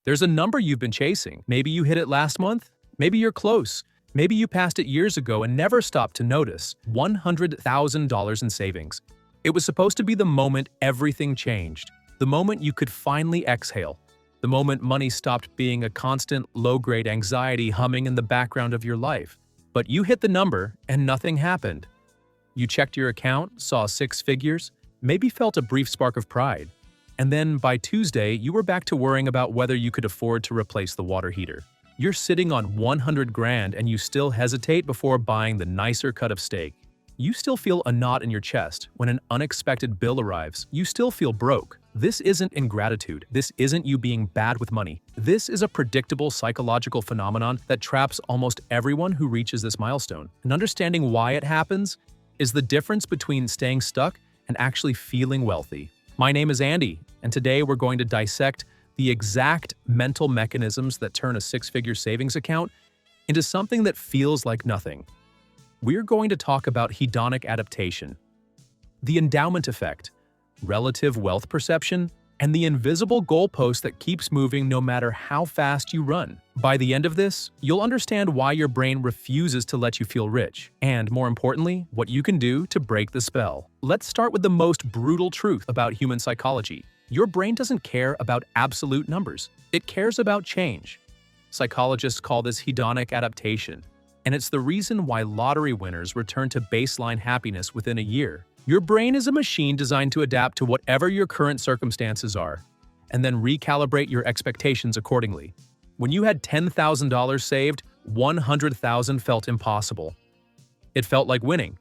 There's a number you've been chasing. Maybe you hit it last month. Maybe you're close. Maybe you passed it years ago and never stopped to notice. $100,000 in savings. It was supposed to be the moment everything changed. The moment you could finally exhale. The moment money stopped being a constant, low-grade anxiety humming in the background of your life. But you hit the number and nothing happened. You checked your account, saw 6 figures, maybe felt a brief spark of pride. And then by Tuesday, you were back to worrying about whether you could afford to replace the water heater. You're sitting on 100 grand and you still hesitate before buying the nicer cut of steak. You still feel a knot in your chest when an unexpected bill arrives. You still feel broke. This isn't ingratitude. This isn't you being bad with money. This is a predictable psychological phenomenon that traps almost everyone who reaches this milestone. And understanding why it happens is the difference between staying stuck and actually feeling wealthy. My name is Andy, and today we're going to dissect the exact mental mechanisms that turn a 6-figure savings account into something that feels like nothing. We're going to talk about hedonic adaptation, the endowment effect, relative wealth perception, and the invisible goalpost that keeps moving no matter how fast you run. By the end of this, you'll understand why your brain refuses to let you feel rich, and more importantly, what you can do to break the spell. Let's start with the most brutal truth about human psychology. Your brain doesn't care about absolute numbers. It cares about change. Psychologists call this hedonic adaptation, and it's the reason why lottery winners return to baseline happiness within a year. Your brain is a machine designed to adapt to whatever your current circumstances are, and then recalibrate your expectations accordingly. When you had $10,000 saved, $100,000 felt impossible. It felt like winning.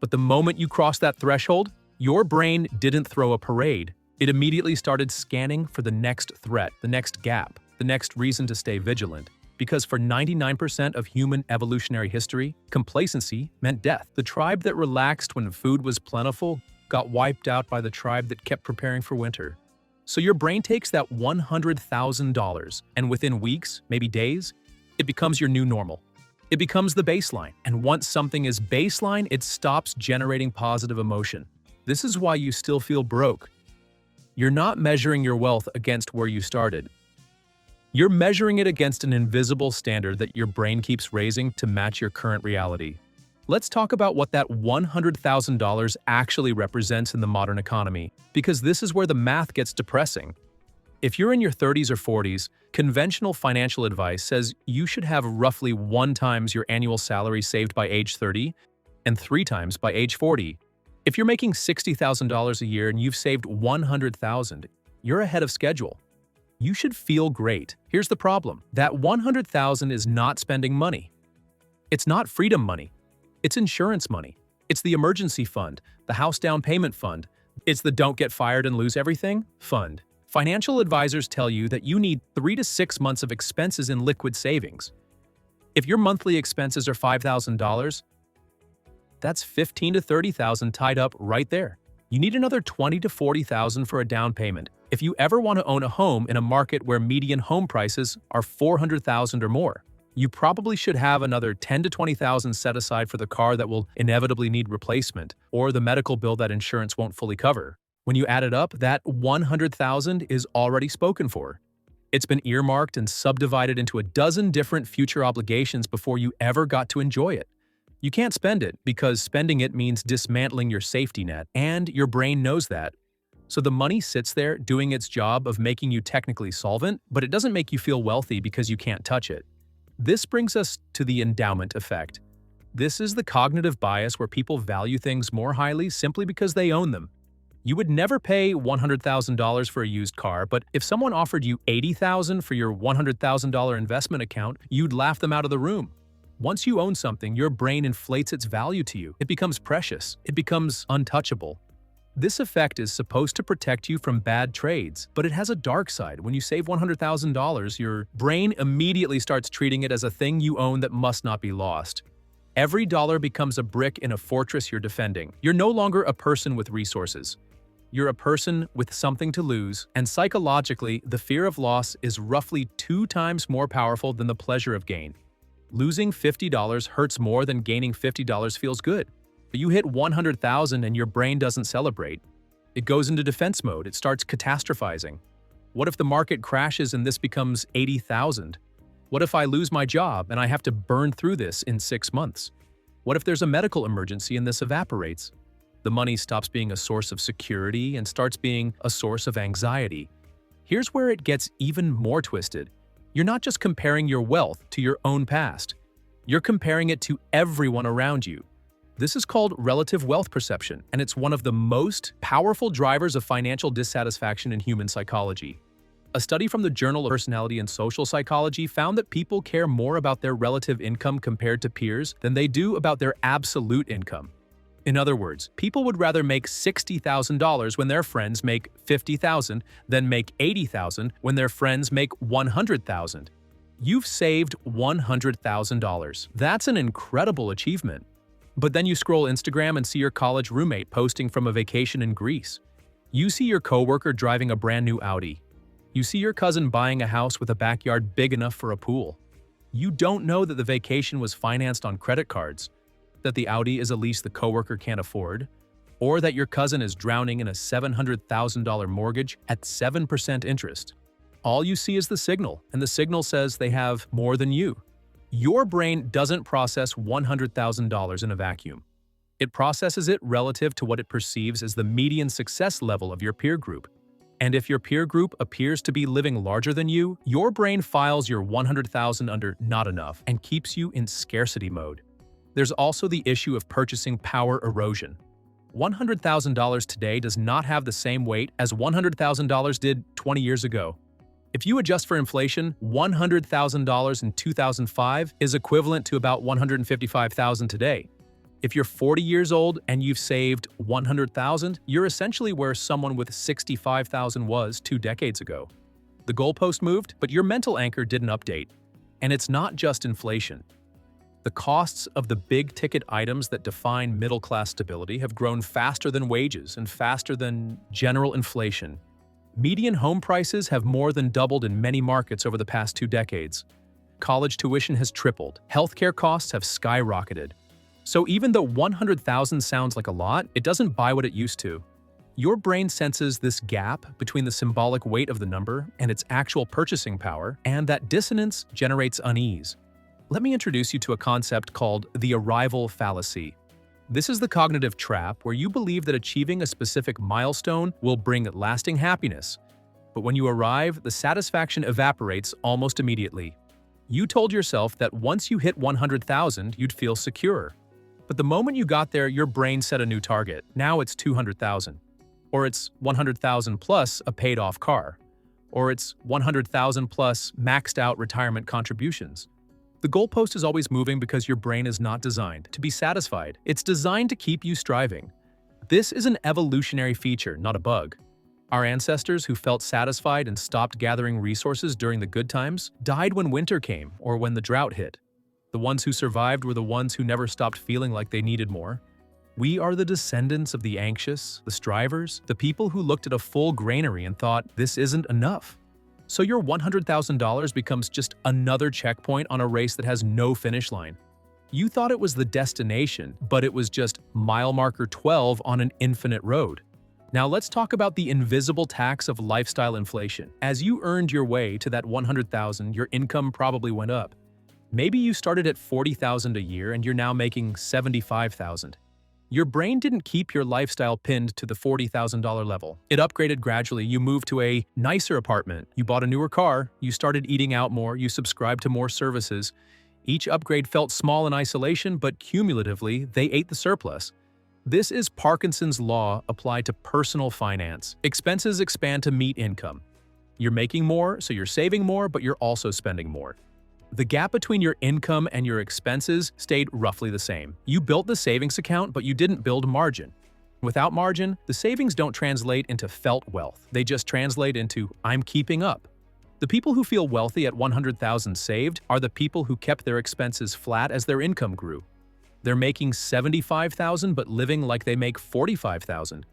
But the moment you crossed that threshold, your brain didn't throw a parade. It immediately started scanning for the next threat, the next gap, the next reason to stay vigilant. Because for 99% of human evolutionary history, complacency meant death. The tribe that relaxed when food was plentiful got wiped out by the tribe that kept preparing for winter. So your brain takes that $100,000, and within weeks, maybe days, it becomes your new normal. It becomes the baseline, and once something is baseline, it stops generating positive emotion. This is why you still feel broke. You're not measuring your wealth against where you started. You're measuring it against an invisible standard that your brain keeps raising to match your current reality. Let's talk about what that $100,000 actually represents in the modern economy, because this is where the math gets depressing. If you're in your 30s or 40s, conventional financial advice says you should have roughly 1 times your annual salary saved by age 30 and 3 times by age 40. If you're making $60,000 a year and you've saved $100,000, you're ahead of schedule. You should feel great. Here's the problem. That $100,000 is not spending money. It's not freedom money. It's insurance money. It's the emergency fund, the house down payment fund. It's the don't get fired and lose everything fund. Financial advisors tell you that you need 3 to 6 months of expenses in liquid savings. If your monthly expenses are $5,000, that's $15,000 to $30,000 tied up right there. You need another $20,000 to $40,000 for a down payment. If you ever want to own a home in a market where median home prices are $400,000 or more, you probably should have another $10,000 to $20,000 set aside for the car that will inevitably need replacement, or the medical bill that insurance won't fully cover. When you add it up, that $100,000 is already spoken for. It's been earmarked and subdivided into a dozen different future obligations before you ever got to enjoy it. You can't spend it because spending it means dismantling your safety net, and your brain knows that. So the money sits there doing its job of making you technically solvent, but it doesn't make you feel wealthy because you can't touch it. This brings us to the endowment effect. This is the cognitive bias where people value things more highly simply because they own them. You would never pay $100,000 for a used car, but if someone offered you $80,000 for your $100,000 investment account, you'd laugh them out of the room. Once you own something, your brain inflates its value to you. It becomes precious. It becomes untouchable. This effect is supposed to protect you from bad trades, but it has a dark side. When you save $100,000, your brain immediately starts treating it as a thing you own that must not be lost. Every dollar becomes a brick in a fortress you're defending. You're no longer a person with resources. You're a person with something to lose, and psychologically, the fear of loss is roughly 2 times more powerful than the pleasure of gain. Losing $50 hurts more than gaining $50 feels good. But you hit $100,000 and your brain doesn't celebrate. It goes into defense mode. It starts catastrophizing. What if the market crashes and this becomes 80,000? What if I lose my job and I have to burn through this in 6 months? What if there's a medical emergency and this evaporates? The money stops being a source of security and starts being a source of anxiety. Here's where it gets even more twisted. You're not just comparing your wealth to your own past. You're comparing it to everyone around you. This is called relative wealth perception, and it's one of the most powerful drivers of financial dissatisfaction in human psychology. A study from the Journal of Personality and Social Psychology found that people care more about their relative income compared to peers than they do about their absolute income. In other words, people would rather make $60,000 when their friends make $50,000 than make $80,000 when their friends make $100,000. You've saved $100,000. That's an incredible achievement. But then you scroll Instagram and see your college roommate posting from a vacation in Greece. You see your coworker driving a brand new Audi. You see your cousin buying a house with a backyard big enough for a pool. You don't know that the vacation was financed on credit cards, that the Audi is a lease the coworker can't afford, or that your cousin is drowning in a $700,000 mortgage at 7% interest. All you see is the signal, and the signal says they have more than you. Your brain doesn't process $100,000 in a vacuum. It processes it relative to what it perceives as the median success level of your peer group. And if your peer group appears to be living larger than you, your brain files your $100,000 under not enough and keeps you in scarcity mode. There's also the issue of purchasing power erosion. $100,000 today does not have the same weight as $100,000 did 20 years ago. If you adjust for inflation, $100,000 in 2005 is equivalent to about $155,000 today. If you're 40 years old and you've saved $100,000, you're essentially where someone with $65,000 was 2 decades ago. The goalpost moved, but your mental anchor didn't update. And it's not just inflation. The costs of the big-ticket items that define middle-class stability have grown faster than wages and faster than general inflation. Median home prices have more than doubled in many markets over the past 2 decades. College tuition has tripled. Healthcare costs have skyrocketed. So even though $100,000 sounds like a lot, it doesn't buy what it used to. Your brain senses this gap between the symbolic weight of the number and its actual purchasing power, and that dissonance generates unease. Let me introduce you to a concept called the arrival fallacy. This is the cognitive trap where you believe that achieving a specific milestone will bring lasting happiness. But when you arrive, the satisfaction evaporates almost immediately. You told yourself that once you hit 100,000, you'd feel secure. But the moment you got there, your brain set a new target. Now it's 200,000. Or it's 100,000 plus a paid-off car. Or it's 100,000 plus maxed-out retirement contributions. The goalpost is always moving because your brain is not designed to be satisfied. It's designed to keep you striving. This is an evolutionary feature, not a bug. Our ancestors who felt satisfied and stopped gathering resources during the good times died when winter came or when the drought hit. The ones who survived were the ones who never stopped feeling like they needed more. We are the descendants of the anxious, the strivers, the people who looked at a full granary and thought, this isn't enough. So your $100,000 becomes just another checkpoint on a race that has no finish line. You thought it was the destination, but it was just mile marker 12 on an infinite road. Now let's talk about the invisible tax of lifestyle inflation. As you earned your way to that $100,000, your income probably went up. Maybe you started at $40,000 a year and you're now making $75,000. Your brain didn't keep your lifestyle pinned to the $40,000 level. It upgraded gradually. You moved to a nicer apartment, you bought a newer car, you started eating out more, you subscribed to more services. Each upgrade felt small in isolation, but cumulatively, they ate the surplus. This is Parkinson's law applied to personal finance. Expenses expand to meet income. You're making more, so you're saving more, but you're also spending more. The gap between your income and your expenses stayed roughly the same. You built the savings account, but you didn't build margin. Without margin, the savings don't translate into felt wealth. They just translate into, I'm keeping up. The people who feel wealthy at 100,000 saved are the people who kept their expenses flat as their income grew. They're making $75,000 but living like they make $45,000.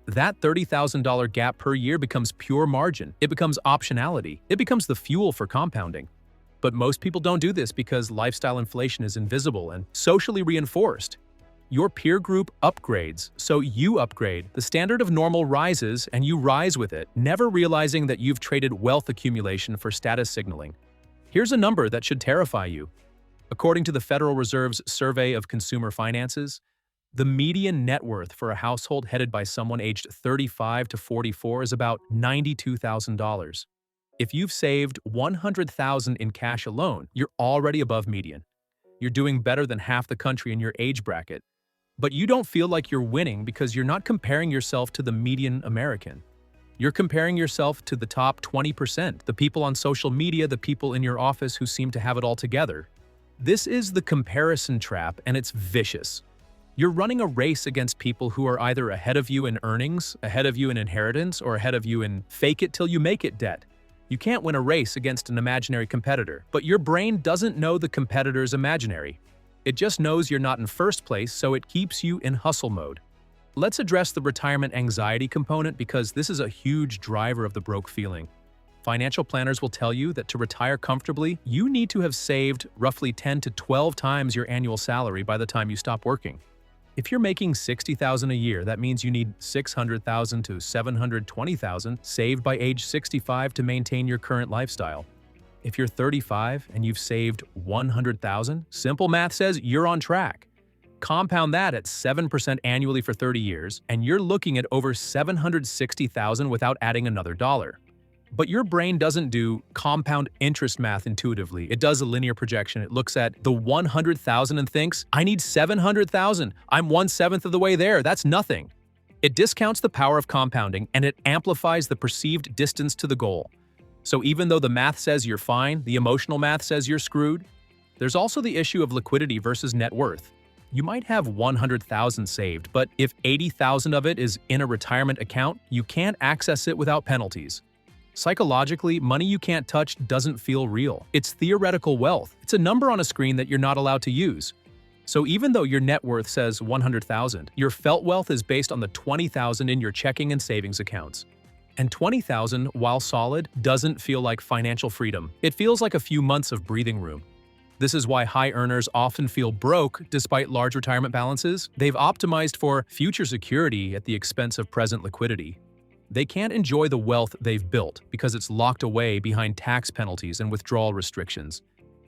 That $30,000 gap per year becomes pure margin. It becomes optionality. It becomes the fuel for compounding. But most people don't do this because lifestyle inflation is invisible and socially reinforced. Your peer group upgrades, so you upgrade. The standard of normal rises, and you rise with it, never realizing that you've traded wealth accumulation for status signaling. Here's a number that should terrify you. According to the Federal Reserve's Survey of Consumer Finances, the median net worth for a household headed by someone aged 35 to 44 is about $92,000. If you've saved $100,000 in cash alone, you're already above median. You're doing better than half the country in your age bracket. But you don't feel like you're winning because you're not comparing yourself to the median American. You're comparing yourself to the top 20%, the people on social media, the people in your office who seem to have it all together. This is the comparison trap, and it's vicious. You're running a race against people who are either ahead of you in earnings, ahead of you in inheritance, or ahead of you in fake-it-till-you-make-it debt. You can't win a race against an imaginary competitor, but your brain doesn't know the competitor's imaginary. It just knows you're not in first place, so it keeps you in hustle mode. Let's address the retirement anxiety component because this is a huge driver of the broke feeling. Financial planners will tell you that to retire comfortably, you need to have saved roughly 10 to 12 times your annual salary by the time you stop working. If you're making $60,000 a year, that means you need $600,000 to $720,000 saved by age 65 to maintain your current lifestyle. If you're 35 and you've saved $100,000, simple math says you're on track. Compound that at 7% annually for 30 years, and you're looking at over $760,000 without adding another dollar. But your brain doesn't do compound interest math intuitively. It does a linear projection. It looks at the $100,000 and thinks, I need $700,000. I'm 1/7 of the way there. That's nothing. It discounts the power of compounding, and it amplifies the perceived distance to the goal. So even though the math says you're fine, the emotional math says you're screwed. There's also the issue of liquidity versus net worth. You might have $100,000 saved, but if $80,000 of it is in a retirement account, you can't access it without penalties. Psychologically, money you can't touch doesn't feel real. It's theoretical wealth. It's a number on a screen that you're not allowed to use. So even though your net worth says $100,000, your felt wealth is based on the $20,000 in your checking and savings accounts. And $20,000, while solid, doesn't feel like financial freedom. It feels like a few months of breathing room. This is why high earners often feel broke despite large retirement balances. They've optimized for future security at the expense of present liquidity. They can't enjoy the wealth they've built because it's locked away behind tax penalties and withdrawal restrictions.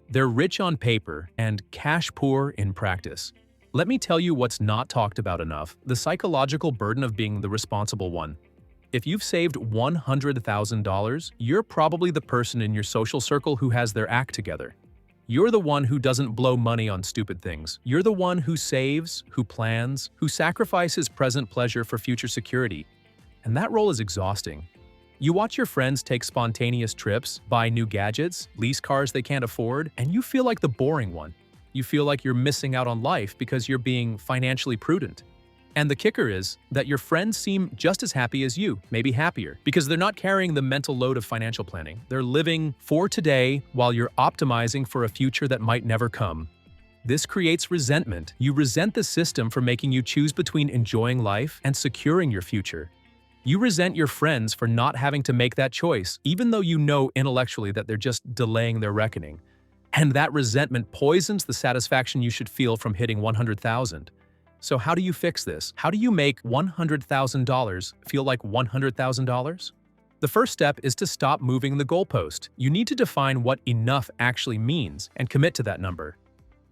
They're rich on paper and cash poor in practice. Let me tell you what's not talked about enough: the psychological burden of being the responsible one. If you've saved $100,000, you're probably the person in your social circle who has their act together. You're the one who doesn't blow money on stupid things. You're the one who saves, who plans, who sacrifices present pleasure for future security. And that role is exhausting. You watch your friends take spontaneous trips, buy new gadgets, lease cars they can't afford, and you feel like the boring one. You feel like you're missing out on life because you're being financially prudent. And the kicker is that your friends seem just as happy as you, maybe happier, because they're not carrying the mental load of financial planning. They're living for today while you're optimizing for a future that might never come. This creates resentment. You resent the system for making you choose between enjoying life and securing your future. You resent your friends for not having to make that choice, even though you know intellectually that they're just delaying their reckoning. And that resentment poisons the satisfaction you should feel from hitting $100,000. So how do you fix this? How do you make $100,000 feel like $100,000? The first step is to stop moving the goalpost. You need to define what enough actually means and commit to that number.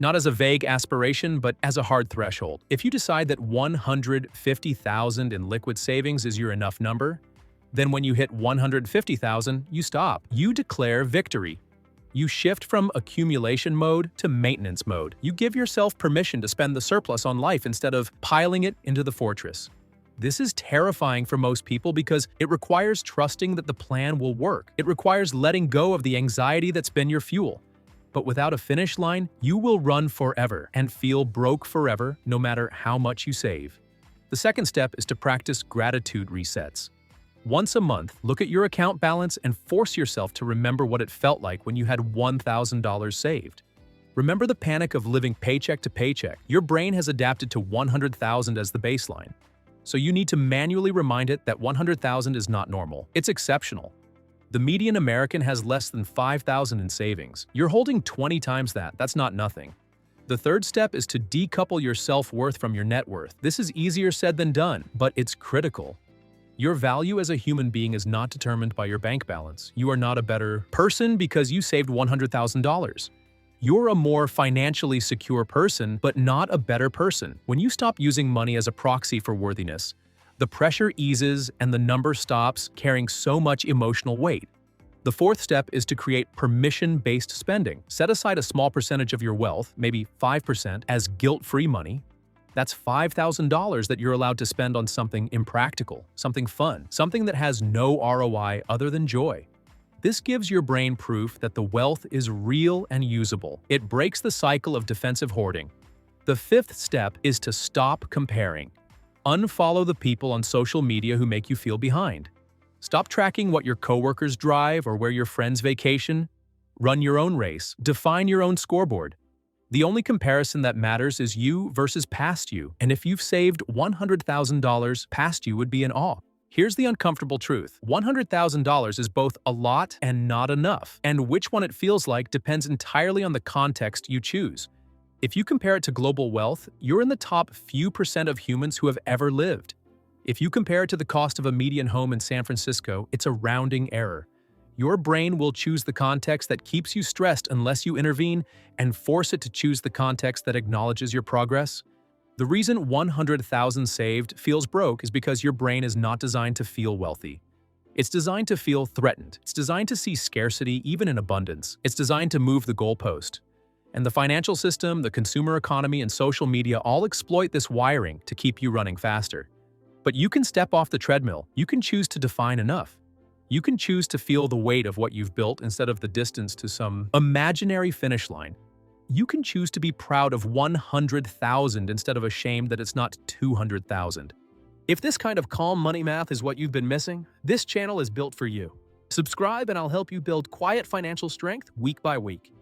Not as a vague aspiration, but as a hard threshold. If you decide that $150,000 in liquid savings is your enough number, then when you hit $150,000, you stop. You declare victory. You shift from accumulation mode to maintenance mode. You give yourself permission to spend the surplus on life instead of piling it into the fortress. This is terrifying for most people because it requires trusting that the plan will work. It requires letting go of the anxiety that's been your fuel. But without a finish line, you will run forever and feel broke forever, no matter how much you save. The second step is to practice gratitude resets. Once a month, look at your account balance and force yourself to remember what it felt like when you had $1,000 saved. Remember the panic of living paycheck to paycheck. Your brain has adapted to $100,000 as the baseline. So you need to manually remind it that $100,000 is not normal. It's exceptional. The median American has less than $5,000 in savings. You're holding 20 times that. That's not nothing. The third step is to decouple your self-worth from your net worth. This is easier said than done, but it's critical. Your value as a human being is not determined by your bank balance. You are not a better person because you saved $100,000. You're a more financially secure person, but not a better person. When you stop using money as a proxy for worthiness, the pressure eases and the number stops carrying so much emotional weight. The fourth step is to create permission-based spending. Set aside a small percentage of your wealth, maybe 5%, as guilt-free money. That's $5,000 that you're allowed to spend on something impractical, something fun, something that has no ROI other than joy. This gives your brain proof that the wealth is real and usable. It breaks the cycle of defensive hoarding. The fifth step is to stop comparing. Unfollow the people on social media who make you feel behind. Stop tracking what your coworkers drive or where your friends vacation. Run your own race. Define your own scoreboard. The only comparison that matters is you versus past you, and if you've saved $100,000, past you would be in awe. Here's the uncomfortable truth. $100,000 is both a lot and not enough, and which one it feels like depends entirely on the context you choose. If you compare it to global wealth, you're in the top few percent of humans who have ever lived. If you compare it to the cost of a median home in San Francisco, it's a rounding error. Your brain will choose the context that keeps you stressed unless you intervene and force it to choose the context that acknowledges your progress. The reason 100,000 saved feels broke is because your brain is not designed to feel wealthy. It's designed to feel threatened. It's designed to see scarcity even in abundance. It's designed to move the goalpost. And the financial system, the consumer economy, and social media all exploit this wiring to keep you running faster. But you can step off the treadmill. You can choose to define enough. You can choose to feel the weight of what you've built instead of the distance to some imaginary finish line. You can choose to be proud of 100,000 instead of ashamed that it's not 200,000. If this kind of calm money math is what you've been missing, this channel is built for you. Subscribe and I'll help you build quiet financial strength week by week.